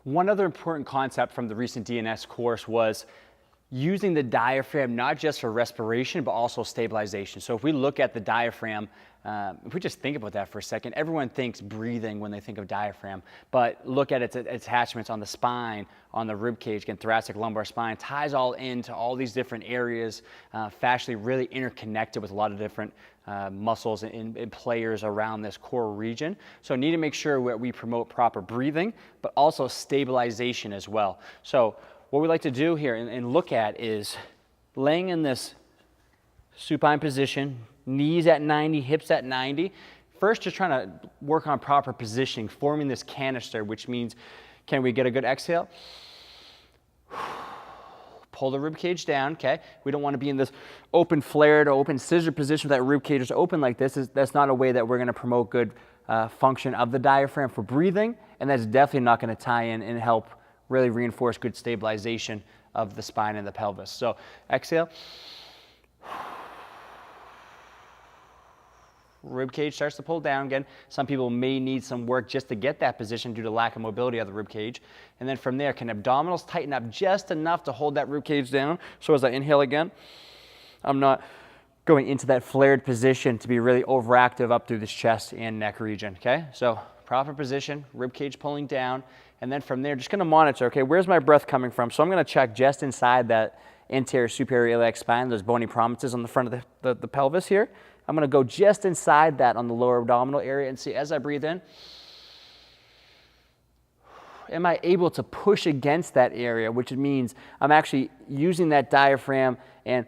One other important concept from the recent DNS course was using the diaphragm not just for respiration, but also stabilization. So if we look at the diaphragm, if we just think about that for a second, everyone thinks breathing when they think of diaphragm, but look at its attachments on the spine, on the rib cage, again, thoracic, lumbar spine, ties all into all these different areas, fascially really interconnected with a lot of different muscles and players around this core region. So need to make sure that we promote proper breathing, but also stabilization as well. So what we like to do here and look at is laying in this supine position, knees at 90, hips at 90. First, just trying to work on proper positioning, forming this canister, which means, can we get a good exhale? Pull the rib cage down, okay? We don't want to be in this open flared or open scissor position with that rib cage is open like this. That's not a way that we're going to promote good function of the diaphragm for breathing, and that's definitely not going to tie in and help really reinforce good stabilization of the spine and the pelvis. So exhale. Rib cage starts to pull down again. Some people may need some work just to get that position due to lack of mobility of the rib cage. And then from there, can abdominals tighten up just enough to hold that rib cage down? So as I inhale again, I'm not going into that flared position to be really overactive up through this chest and neck region, okay? So proper position, rib cage pulling down. And then from there, just going to monitor, okay, where's my breath coming from? So I'm going to check just inside that anterior superior iliac spine, those bony prominences on the front of the pelvis here. I'm going to go just inside that on the lower abdominal area and see as I breathe in, am I able to push against that area, which means I'm actually using that diaphragm, and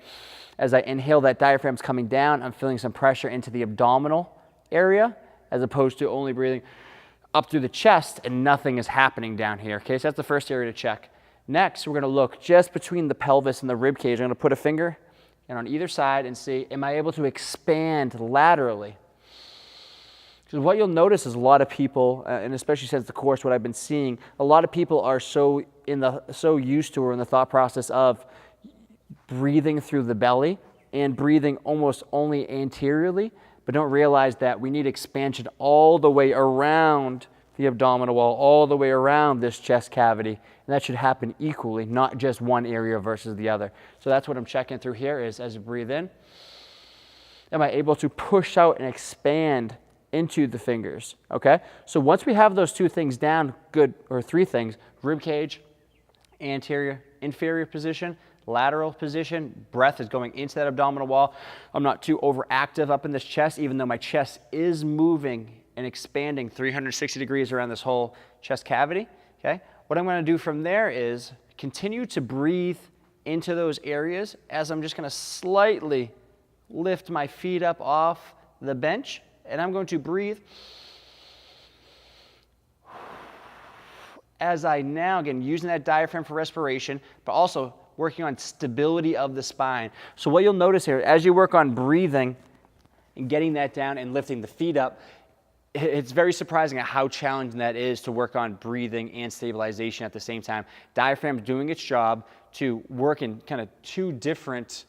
as I inhale, that diaphragm's coming down, I'm feeling some pressure into the abdominal area as opposed to only breathing up through the chest and nothing is happening down here. Okay, so that's the first area to check. Next, we're going to look just between the pelvis and the rib cage. I'm going to put a finger and on either side and see, am I able to expand laterally? Because what you'll notice is a lot of people, and especially since the course, what I've been seeing, a lot of people are so used to or in the thought process of breathing through the belly and breathing almost only anteriorly, but don't realize that we need expansion all the way around the abdominal wall, all the way around this chest cavity. And that should happen equally, not just one area versus the other. So that's what I'm checking through here is as I breathe in, am I able to push out and expand into the fingers, okay? So once we have those two things down, good, or three things, rib cage, anterior, inferior position, lateral position, breath is going into that abdominal wall. I'm not too overactive up in this chest, even though my chest is moving and expanding 360 degrees around this whole chest cavity, okay? What I'm going to do from there is continue to breathe into those areas as I'm just going to slightly lift my feet up off the bench, and I'm going to breathe as I now, again, using that diaphragm for respiration, but also working on stability of the spine. So what you'll notice here, as you work on breathing and getting that down and lifting the feet up, it's very surprising at how challenging that is to work on breathing and stabilization at the same time. Diaphragm doing its job to work in kind of two different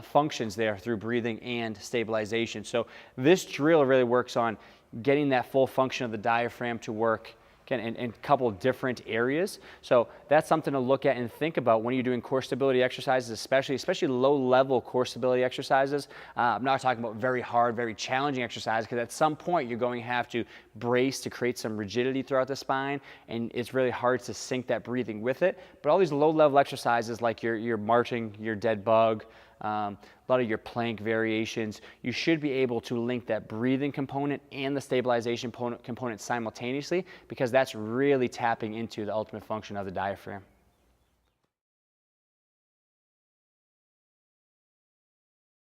functions there through breathing and stabilization. So this drill really works on getting that full function of the diaphragm to work in a couple of different areas. So that's something to look at and think about when you're doing core stability exercises, especially low-level core stability exercises. I'm not talking about very hard, very challenging exercise, because at some point you're going to have to brace to create some rigidity throughout the spine, and it's really hard to sync that breathing with it. But all these low-level exercises like your marching, your dead bug, a lot of your plank variations, you should be able to link that breathing component and the stabilization component simultaneously, because that's really tapping into the ultimate function of the diaphragm.